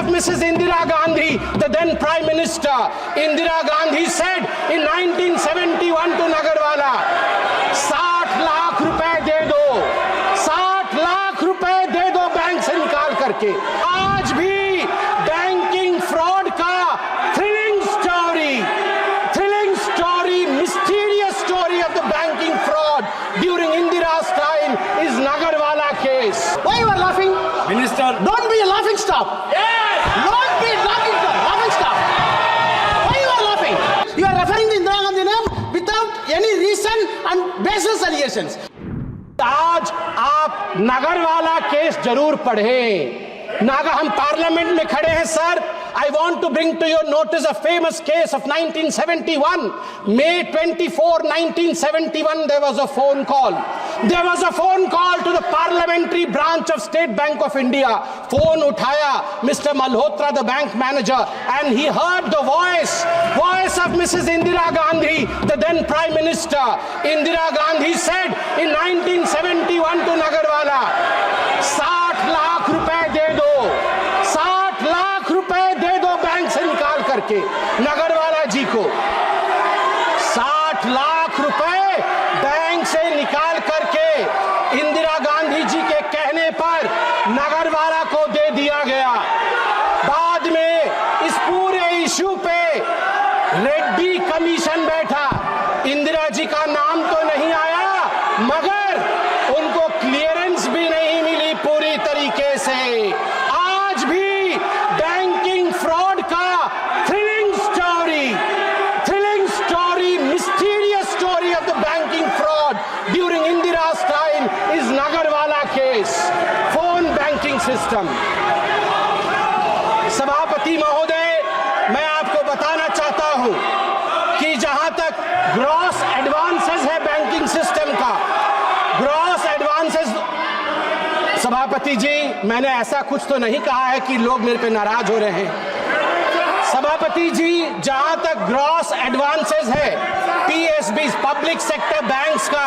of Mrs. Indira Gandhi, the then Prime Minister. Indira Gandhi said in 1971 to Nagarwala, 60 lakh रुपए दे दो, 60 लाख रुपए दे दो bank से निकाल करके। आज भी बैंकिंग फ्रॉड का thrilling story, mysterious story of the banking fraud during Indira's time is Nagarwala case. Why you are laughing? Minister, Don't be a laughing stock. yes, Don't be laughing stock. Why you are laughing? You are referring to Indira Gandhi name without any reason and baseless allegations. आज आप Nagarwala case जरूर पढ़ें। हम parliament में खड़े हैं sir. I want to bring to your notice a famous case of 1971. May 24, 1971, there was a phone call. There was a phone call to the parliamentary branch of State Bank of India. Phone uthaya Mr. Malhotra, the bank manager, and he heard the voice of Mrs. Indira Gandhi, the then Prime Minister. Indira Gandhi said in 1971 to Nagarwala, 60 lakh रुपए दे दो, 60 लाख रुपए दे दो bank से निकाल करके नगरवाला जी को। 60 लाख रुपए bank से निकाल करके इंदिरा गांधी जी के कहने पर नगरवाला को दे दिया गया। बाद में इस पूरे इशू पे रेड्डी कमीशन बैठा। इंदिरा जी का नाम तो नहीं आया, मगर उनको क्लियरेंस भी नहीं मिली पूरी तरीके से। आज भी बैंकिंग फ्रॉड का thrilling story, mysterious story of the banking fraud during Indira's time is Nagarwala case. Phone banking system. सभापति महोदय, मैं आपको बताना चाहता हूं कि जहां तक ग्रॉस एडवांसेस है बैंकिंग सिस्टम का, ग्रॉस एडवांसेस, सभापति जी मैंने ऐसा कुछ तो नहीं कहा है कि लोग मेरे पे नाराज हो रहे हैं। सभापति जी, जहां तक ग्रॉस एडवांसेस है पीएसबी, पब्लिक सेक्टर बैंक्स का,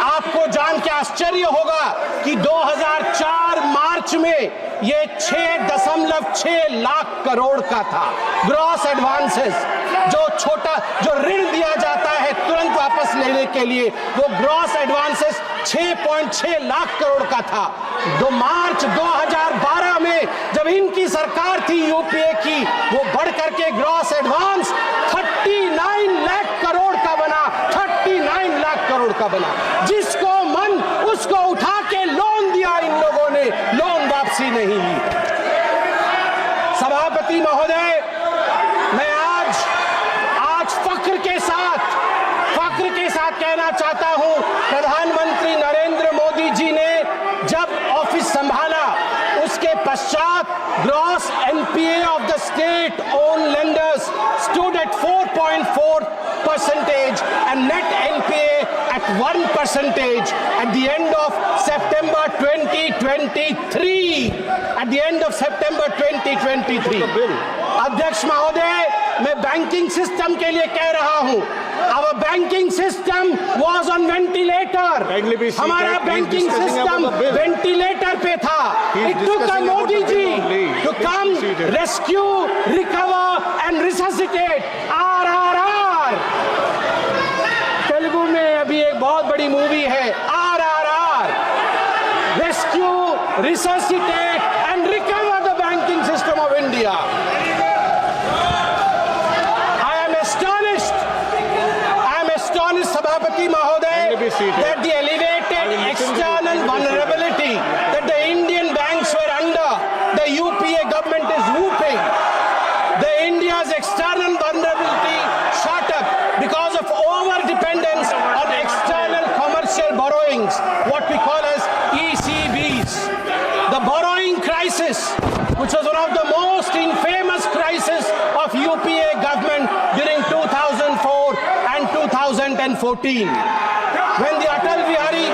आपको जान के आश्चर्य होगा कि 2004 मार्च में ये 6.6 लाख करोड़ का था ग्रॉस एडवांसेस। जो ऋण दिया जाता है तुरंत वापस लेने के लिए, वो ग्रॉस एडवांसेस 6.6 लाख करोड़ का था। मार्च 2012 में जब इनकी सरकार थी यूपीए की, वो बढ़ करके ग्रॉस एडवांस 39 लाख करोड़ का बना, 39 लाख करोड़ का बना। जिसको मन उसको उठा के लोन दिया इन लोगों ने, लोन वापसी नहीं ली। सभापति महोदय, मैं आज फख्र के साथ कहना चाहता हूं, प्रधानमंत्री नरेंद्र मोदी जी ने जब ऑफिस संभाला, उसके पश्चात gross NPA of the state own lenders stood at 4.4% and net NPA at 1% at the end of September 2023. At the end of September 2023. अध्यक्ष महोदय, मैं बैंकिंग सिस्टम के लिए कह रहा हूं, our banking system was on ventilator. हमारा banking system ventilator पे था। It took a Modi ji to come rescue, recover and resuscitate. RRR। Telugu में अभी एक बहुत बड़ी मूवी है RRR। Rescue, resuscitate and recover the banking system of India. Sabhapati Mahoday, that the elevated external vulnerability that the Indian banks were under, the UPA government is whooping. The India's external vulnerability shot up because of over-dependence on external commercial borrowings, what we call as ECBs. The borrowing crisis, which was one of the most infamous crises of UPA government during 2004 and 2014. When the Atal Bihari,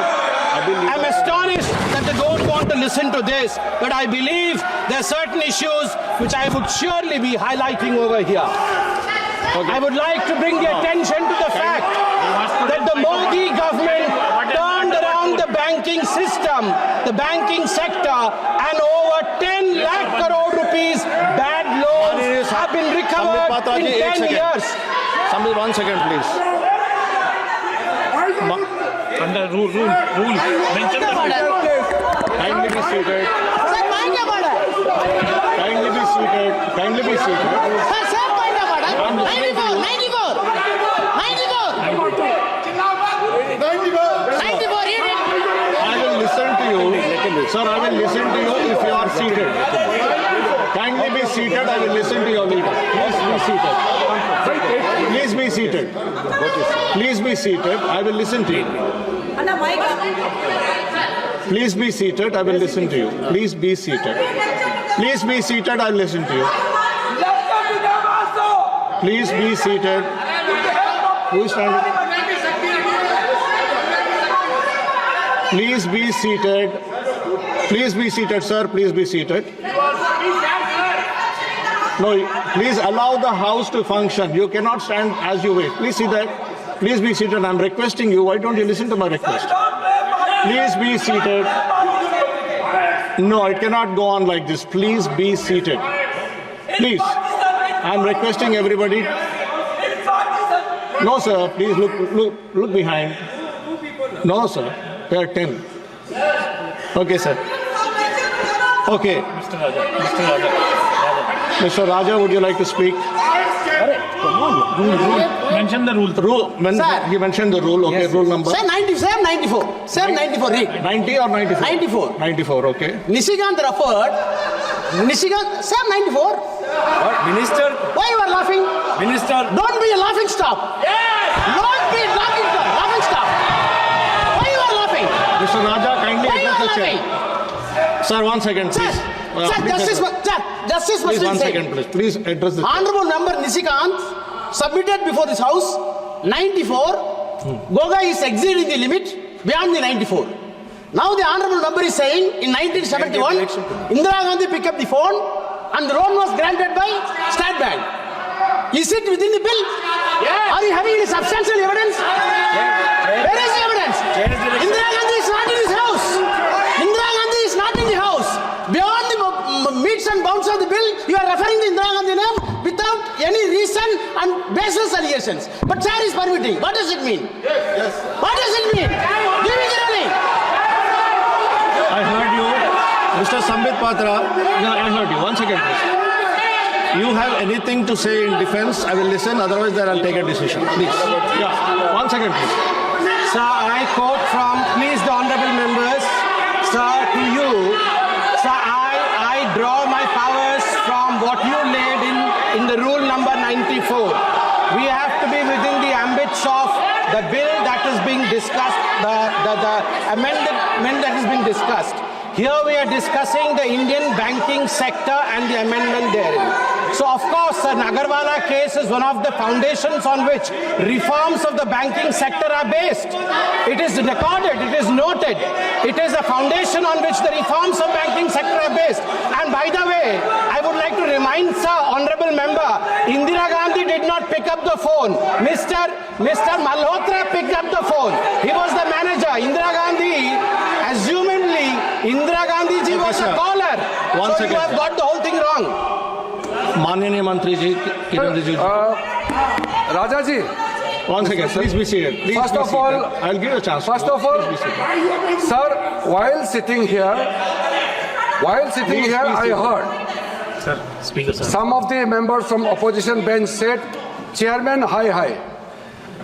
I'm astonished that they don't want to listen to this, but I believe there are certain issues which I would surely be highlighting over here. I would like to bring the attention to the fact that the Modi government turned around the banking system, the banking sector, and over 10 lakh crore rupees Patra in ji, ek 10 second. years. Somebody, 1 second, please. Under rule. Mention the rule. Kindly be seated. Sir, point of order. Kindly be seated. Kindly be seated. Sir, point of order. 94. 94, read it. I will listen to you. Sir, I will listen to you if you are seated. Kindly be seated. I will listen to your leader. Please be seated. Please be seated. Please be seated. I will listen to you. Please be seated. I will listen to you. Please be seated. Please be seated. I will listen to you. Please be seated. Who is standing? Please be seated. Please be seated, sir. Please be seated. No, please allow the house to function. You cannot stand as you wait. Please see that. Please be seated. I'm requesting you. Why don't you listen to my request? Please be seated. No, it cannot go on like this. Please be seated. Please. I'm requesting everybody. No, sir. Please look behind. No, sir. There are 10. Okay, sir. Okay. Mr. Raja, would you like to speak? Mention the rule. Sir. He mentioned the rule. Okay, rule number. Sir, 94. Sir, 94, read. 90 or 94? 94. 94, okay. Nishikant referred. Sir, 94. Minister, Why you are laughing? Minister, Don't be a laughing stock. Don't be a laughing stock. Why you are laughing? Mr. Raja, kindly Why you address are the chair. laughing? Sir, 1 second, Sir, please. justice Please, must 1 be second, said. please. Please address the chair. Honorable member Nishikant submitted before this house 94. Goga is exceeding the limit beyond the 94. Now the honorable member is saying in 1971, Indira Gandhi picked up the phone and the loan was granted by State Bank. Is it within the bill? Are you having any substantial evidence? Where is the evidence? Indira Gandhi is not in this house. Indira Gandhi is not in the house. Beyond the meets and bounds of the bill, you are referring to Indira Gandhi name without any reason and baseless allegations. But chair is permitting. What does it mean? Yes. What does it mean? Give me the ruling. I heard you. Mr. Sambit Patra, no, I heard you. 1 second, please. You have anything to say in defense? I will listen. Otherwise, then I'll take a decision. Please. Yeah. 1 second, please. Sir, I quote from, please the honorable members, sir, to you, sir, I draw my powers from what you laid in the rule number 94. We have to be within the ambits of the bill that is being discussed, the amendment that is being discussed. Here we are discussing the Indian banking sector and the amendment therein. So of course, the Nagarwala case is one of the foundations on which reforms of the banking sector are based. It is recorded, it is noted. It is a foundation on which the reforms of banking sector are based. And by the way, I would like to remind Sir, Honorable Member, Indira Gandhi did not pick up the phone. Mr. Malhotra picked up the phone. He was the manager. Indira Gandhi, assumingly, Indira Gandhi ji was a caller. One So second, you have sir. got the whole thing wrong. माननीय मंत्री जी, किरण रिजिजू जी. Raja ji, 1 second, please be seated. Please First be of all- seated. I'll give you a chance. first of all, Please be seated. sir, while sitting here, Please I be seated. heard Sir, Speaker, sir. some of the members from opposition bench said, Chairman, hi.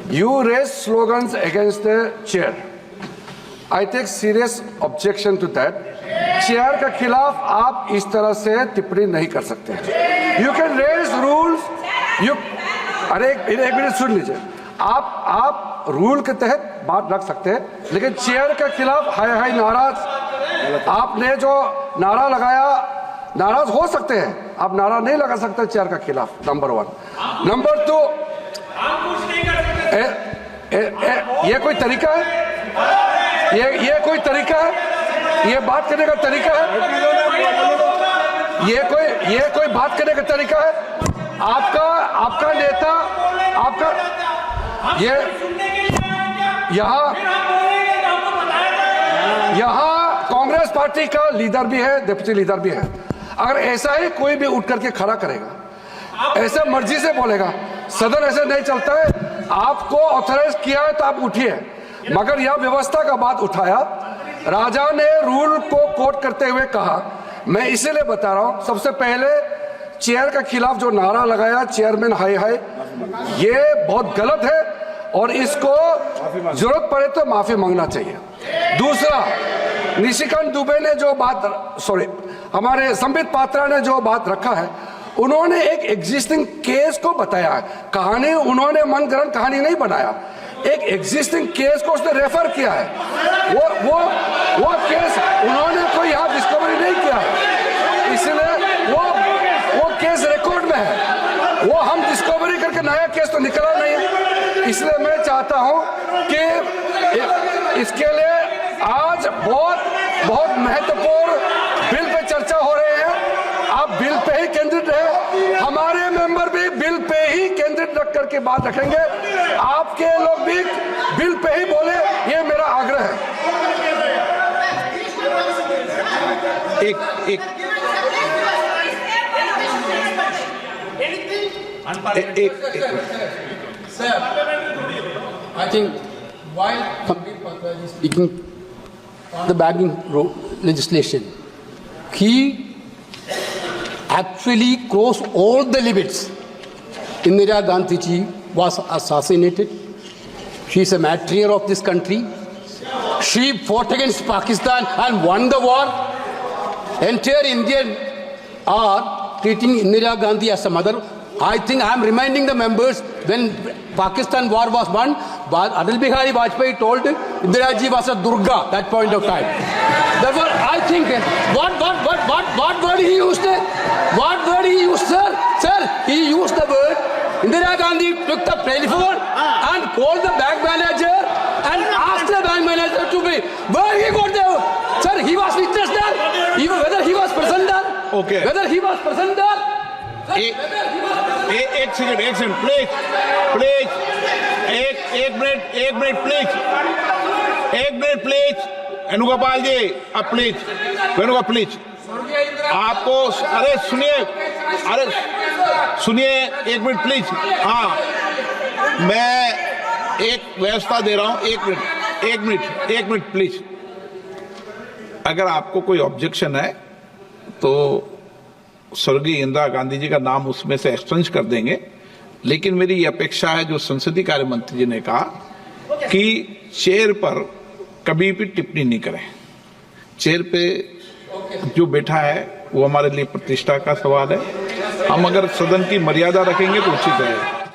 You raise slogans against the chair. I take serious objection to that. Chair के खिलाफ आप इस तरह से टिप्पणी नहीं कर सकते. You can raise rules. You अरे एक मिनट सुन लीजिए. आप रूल के तहत बात रख सकते हैं, लेकिन चेयर के खिलाफ हाय नाराज. आपने जो नारा लगाया, नाराज हो सकते हैं, आप नारा नहीं लगा सकते चेयर के खिलाफ. नंबर 1. नंबर 2, ये कोई तरीका है? ये कोई तरीका है? ये बात करने का तरीका है? ये कोई बात करने का तरीका है? आपका नेता, आपका ये यहाँ कांग्रेस पार्टी का लीडर भी है, डिप्टी लीडर भी है. अगर ऐसा ही कोई भी उठ करके खड़ा करेगा, ऐसे मर्जी से बोलेगा। सदन ऐसे नहीं चलता है। आपको ऑथराइज किया है तो आप उठिए, मगर यह व्यवस्था का बात उठाया। राजा ने रूल को कोट करते हुए कहा, मैं इसीलिए बता रहा हूं, सबसे पहले चेयर के खिलाफ जो नारा लगाया चेयरमैन हाय हाय, ये बहुत गलत है और इसको जरूरत पड़े तो माफी मांगना चाहिए। दूसरा, निशिकांत दुबे ने जो बात, हमारे संबित पात्रा ने जो बात रखा है, उन्होंने एक एग्जिस्टिंग केस को बताया। कहानी उन्होंने मनगढ़ंत कहानी नहीं बनाया, एक एग्जिस्टिंग केस को उसने रेफर किया है। वो केस उन्होंने कोई यहाँ डिस्कवरी नहीं किया, इसलिए वो केस रिकॉर्ड में है। वो हम डिस्कवरी करके नया केस तो निकला नहीं है। इसलिए मैं चाहता हूं कि इसके लिए आज बहुत महत्वपूर्ण बिल पे चर्चा हो रही है। आप बिल पे ही केंद्रित रहे, हमारे मेंबर भी बिल पे ही केंद्रित रख करके बात रखेंगे, आपके लोग भी बिल पे ही बोले, ये मेरा आग्रह है। एक Sir, I think while Sandeep Patra is speaking the banking legislation, he actually crossed all the limits. Indira Gandhi ji was assassinated. She is a martyr of this country. She fought against Pakistan and won the war. Entire Indian are treating Indira Gandhi as a mother. I think I am reminding the members, when Pakistan war was won, Atal Bihari Vajpayee told Indira ji was a Durga at that point of time. Therefore, I think what word he used? What word he used, sir? Sir, he used the word. Indira Gandhi took the telephone and called the bank manager and asked the bank manager to be. Where he got there? Sir, he was witness there. Whether he was present there. Okay. Whether he was present there. एक second please एक minute please Venugopal जी, अब Venugopal please, आपको अरे सुनिए एक minute please. हाँ, मैं एक व्यवस्था दे रहा हूं, एक मिनट प्लीज। अगर आपको कोई ऑब्जेक्शन है तो स्वर्गीय इंदिरा गांधी जी का नाम उसमें से एक्सचेंज कर देंगे, लेकिन मेरी ये अपेक्षा है, जो संसदीय कार्य मंत्री जी ने कहा कि चेयर पर कभी भी टिप्पणी नहीं करें। चेयर पे जो बैठा है वो हमारे लिए प्रतिष्ठा का सवाल है। हम अगर सदन की मर्यादा रखेंगे तो उचित है।